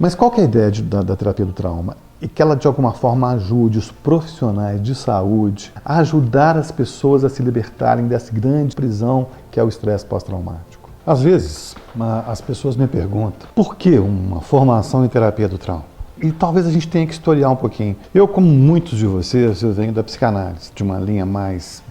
Mas qual que é a ideia da terapia do trauma? E que ela de alguma forma ajude os profissionais de saúde a ajudar as pessoas a se libertarem dessa grande prisão que é o estresse pós-traumático. Às vezes, as pessoas me perguntam, por que uma formação em terapia do trauma? E talvez a gente tenha que historiar um pouquinho. Eu, como muitos de vocês, eu venho da psicanálise, de uma linha mais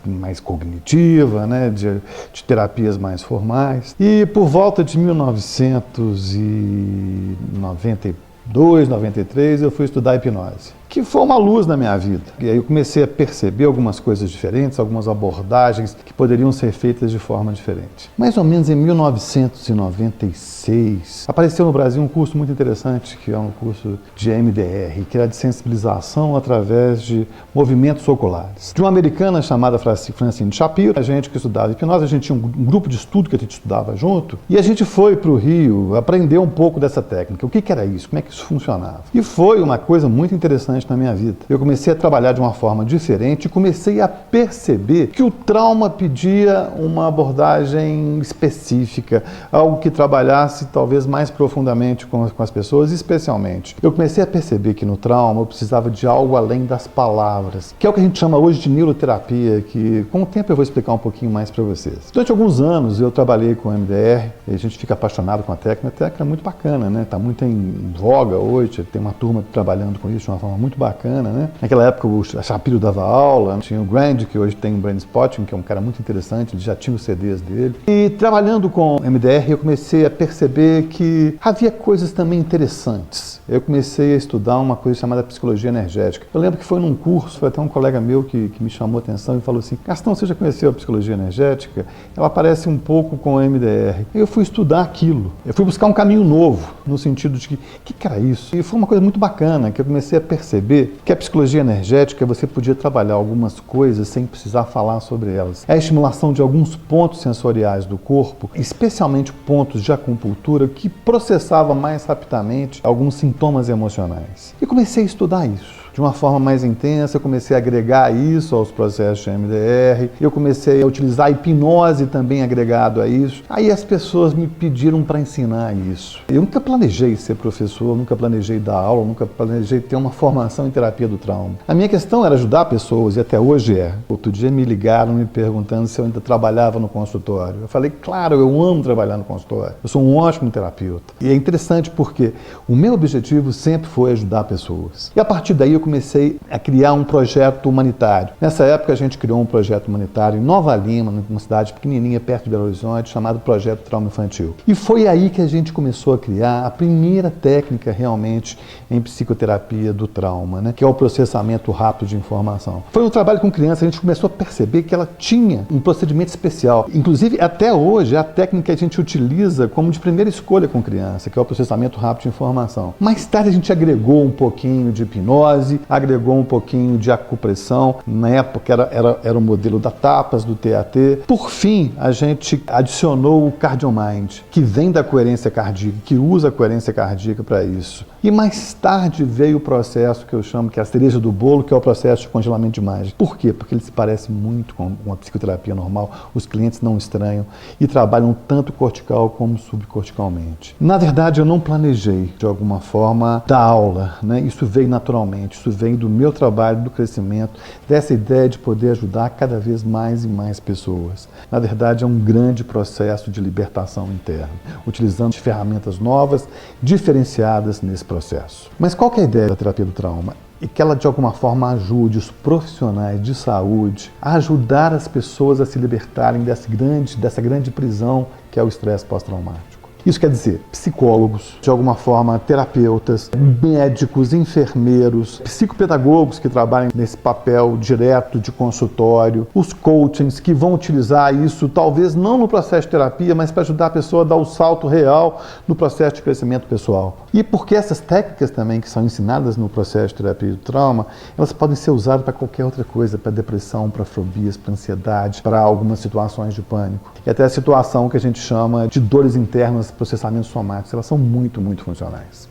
cognitiva, né, de terapias mais formais. E por volta de 1992, 93, eu fui estudar hipnose, que foi uma luz na minha vida. E aí eu comecei a perceber algumas coisas diferentes, algumas abordagens que poderiam ser feitas de forma diferente. Mais ou menos em 1996, apareceu no Brasil um curso muito interessante, que é um curso de MDR, que era de sensibilização através de movimentos oculares. De uma americana chamada Francine Shapiro, a gente que estudava hipnose, a gente tinha um grupo de estudo que a gente estudava junto, e a gente foi para o Rio aprender um pouco dessa técnica. O que era isso? Como é que isso funcionava? E foi uma coisa muito interessante na minha vida. Eu comecei a trabalhar de uma forma diferente e comecei a perceber que o trauma pedia uma abordagem específica, algo que trabalhasse talvez mais profundamente com as pessoas, especialmente. Eu comecei a perceber que no trauma eu precisava de algo além das palavras, que é o que a gente chama hoje de neuroterapia, que com o tempo eu vou explicar um pouquinho mais para vocês. Durante alguns anos eu trabalhei com MDR, e a gente fica apaixonado com a técnica é muito bacana, né? Está muito em voga hoje, tem uma turma trabalhando com isso de uma forma muito bacana, né? Naquela época o Shapiro dava aula, tinha o Grand, que hoje tem o Brain Spotting, que é um cara muito interessante, ele já tinha os CDs dele. E trabalhando com MDR eu comecei a perceber que havia coisas também interessantes. Eu comecei a estudar uma coisa chamada psicologia energética. Eu lembro que foi num curso, foi até um colega meu que me chamou a atenção e falou assim: Gastão, você já conheceu a psicologia energética? Ela parece um pouco com o MDR. Eu fui estudar aquilo, eu fui buscar um caminho novo, no sentido de que era isso? E foi uma coisa muito bacana, que eu comecei a perceber que a psicologia energética você podia trabalhar algumas coisas sem precisar falar sobre elas. É a estimulação de alguns pontos sensoriais do corpo, especialmente pontos de acupuntura, que processava mais rapidamente alguns sintomas emocionais. E comecei a estudar isso. De uma forma mais intensa, eu comecei a agregar isso aos processos de MDR, eu comecei a utilizar a hipnose também agregado a isso. Aí as pessoas me pediram para ensinar isso. Eu nunca planejei ser professor, nunca planejei dar aula, nunca planejei ter uma formação em terapia do trauma. A minha questão era ajudar pessoas, e até hoje é. Outro dia me ligaram me perguntando se eu ainda trabalhava no consultório. Eu falei, claro, eu amo trabalhar no consultório. Eu sou um ótimo terapeuta. E é interessante porque o meu objetivo sempre foi ajudar pessoas. E a partir daí eu comecei a criar um projeto humanitário. Nessa época a gente criou um projeto humanitário em Nova Lima, numa cidade pequenininha perto de Belo Horizonte, chamado Projeto Trauma Infantil. E foi aí que a gente começou a criar a primeira técnica realmente em psicoterapia do trauma, né? Que é o processamento rápido de informação. Foi um trabalho com criança, a gente começou a perceber que ela tinha um procedimento especial. Inclusive, até hoje, é a técnica que a gente utiliza como de primeira escolha com criança, que é o processamento rápido de informação. Mais tarde a gente agregou um pouquinho de hipnose, agregou um pouquinho de acupressão, na época era o modelo da TAPAS, do TAT. Por fim, a gente adicionou o CardioMind, que vem da coerência cardíaca, que usa a coerência cardíaca para isso. E mais tarde veio o processo que eu chamo que é a cereja do bolo, que é o processo de congelamento de imagem. Por quê? Porque ele se parece muito com uma psicoterapia normal, os clientes não estranham e trabalham tanto cortical como subcorticalmente. Na verdade, eu não planejei, de alguma forma, dar aula, né? Isso veio naturalmente, isso vem do meu trabalho, do crescimento, dessa ideia de poder ajudar cada vez mais e mais pessoas. Na verdade, é um grande processo de libertação interna, utilizando ferramentas novas, diferenciadas nesse processo. Mas qual que é a ideia da terapia do trauma? E que ela de alguma forma ajude os profissionais de saúde a ajudar as pessoas a se libertarem dessa grande prisão que é o estresse pós-traumático. Isso quer dizer, psicólogos, de alguma forma terapeutas, médicos, enfermeiros, psicopedagogos que trabalham nesse papel direto de consultório, os coachings que vão utilizar isso, talvez não no processo de terapia, mas para ajudar a pessoa a dar o salto real no processo de crescimento pessoal. E porque essas técnicas também que são ensinadas no processo de terapia do trauma, elas podem ser usadas para qualquer outra coisa, para depressão, para fobias, para ansiedade, para algumas situações de pânico. E até a situação que a gente chama de dores internas, processamentos somáticos, elas são muito funcionais.